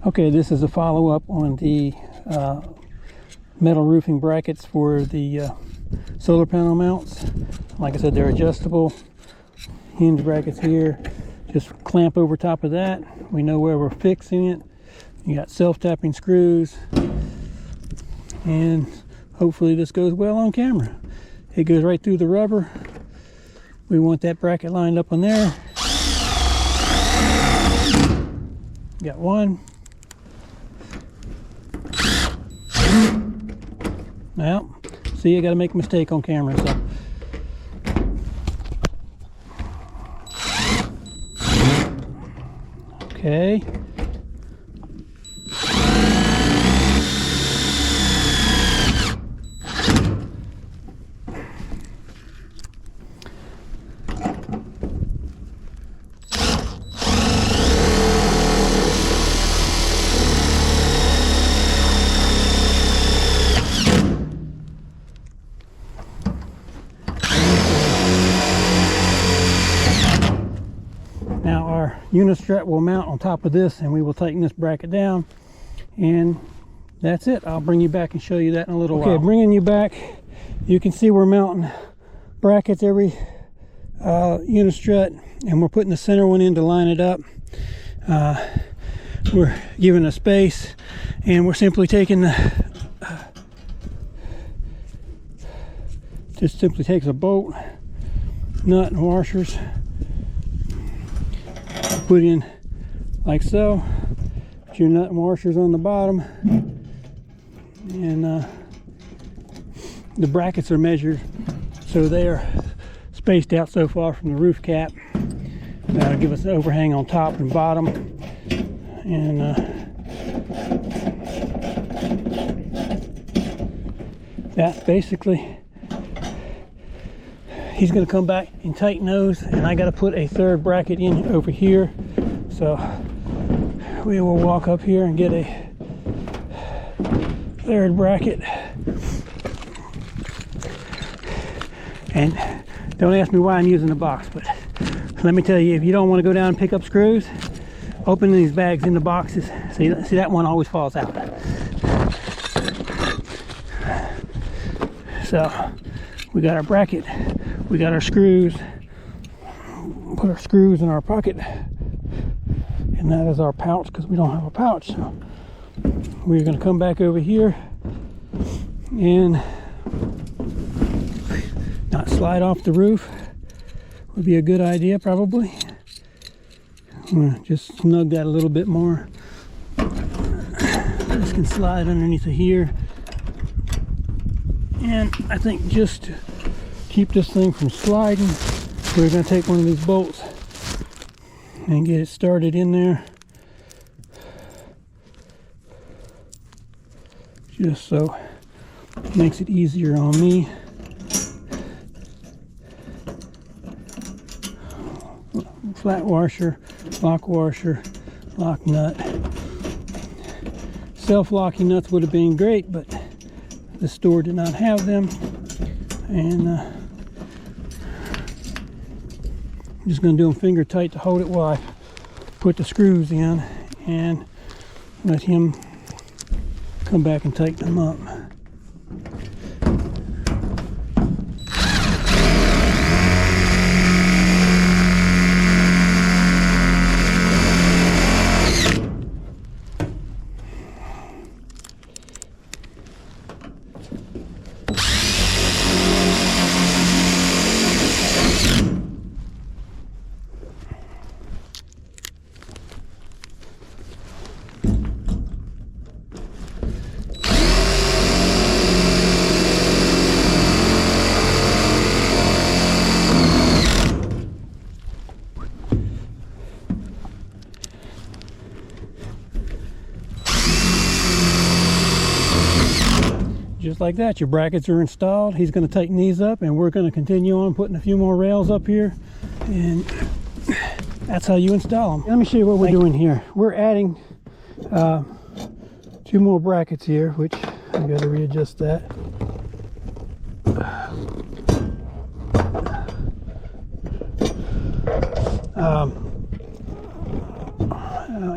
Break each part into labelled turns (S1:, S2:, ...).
S1: Okay, this is a follow-up on the metal roofing brackets for the solar panel mounts. Like I said, they're adjustable. Hinge brackets here. Just clamp over top of that. We know where we're fixing it. You got self-tapping screws. And hopefully this goes well on camera. It goes right through the rubber. We want that bracket lined up on there. Got one. Now, see, I got to make a mistake on camera. So. Okay. Now our Unistrut will mount on top of this, and we will tighten this bracket down, and that's it. I'll bring you back and show you that in a little while. Okay, bringing you back, you can see we're mounting brackets every Unistrut, and we're putting the center one in to line it up. We're giving a space, and we're simply taking the just simply takes a bolt, nut, and washers. Put in like so. Put your nut and washers on the bottom, and the brackets are measured so they are spaced out so far from the roof cap. That'll give us an overhang on top and bottom, and that's basically. He's going to come back and tighten those, and I got to put a third bracket in over here. So we will walk up here and get a third bracket. And don't ask me why I'm using the box, but let me tell you, if you don't want to go down and pick up screws, open these bags in the boxes. See that one always falls out. So we got our bracket. We got our screws. Put our screws in our pocket, and that is our pouch because we don't have a pouch. So we're going to come back over here and not slide off the roof. Would be a good idea, probably. I'm going to just snug that a little bit more. This can slide underneath of here, and I think just to keep this thing from sliding, we're going to take one of these bolts and get it started in there, just so it makes it easier on me. Flat washer, lock nut. Self-locking nuts would have been great, but the store did not have them, and I'm just going to do them finger tight to hold it while I put the screws in, and let him come back and tighten them up. Just like that, your brackets are installed. He's going to tighten these up, and we're going to continue on putting a few more rails up here, and that's how you install them. Let me show you what we're doing here. We're adding 2 more brackets here, which I got to readjust that.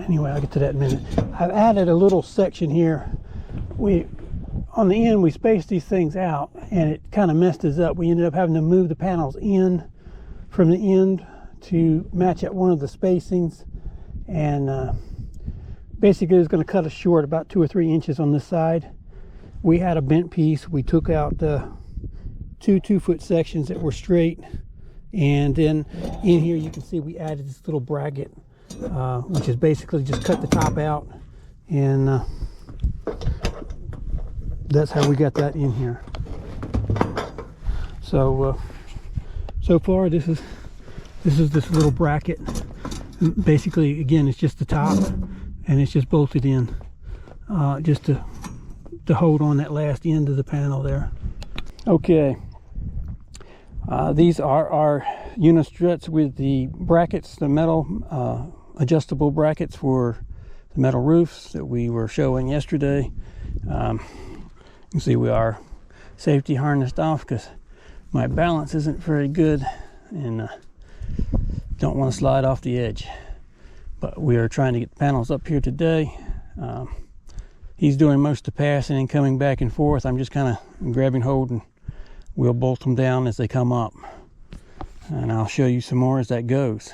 S1: anyway, I'll get to that in a minute. I've added a little section here. On the end, we spaced these things out, and it kind of messed us up. We ended up having to move the panels in from the end to match at one of the spacings, and basically it's going to cut us short about 2 or 3 inches on this side. We had a bent piece. We took out the 2 2-foot sections that were straight, and then in here you can see we added this little bracket, which is basically just cut the top out, and that's how we got that in here. So so far this is this little bracket. Basically, again, it's just the top, and it's just bolted in just to hold on that last end of the panel there. Okay, these are our Unistruts with the brackets, the metal adjustable brackets for the metal roofs that we were showing yesterday. You can see we are safety harnessed off because my balance isn't very good, and don't want to slide off the edge. But we are trying to get the panels up here today. He's doing most of the passing and coming back and forth. I'm just kind of grabbing hold, and we'll bolt them down as they come up. And I'll show you some more as that goes.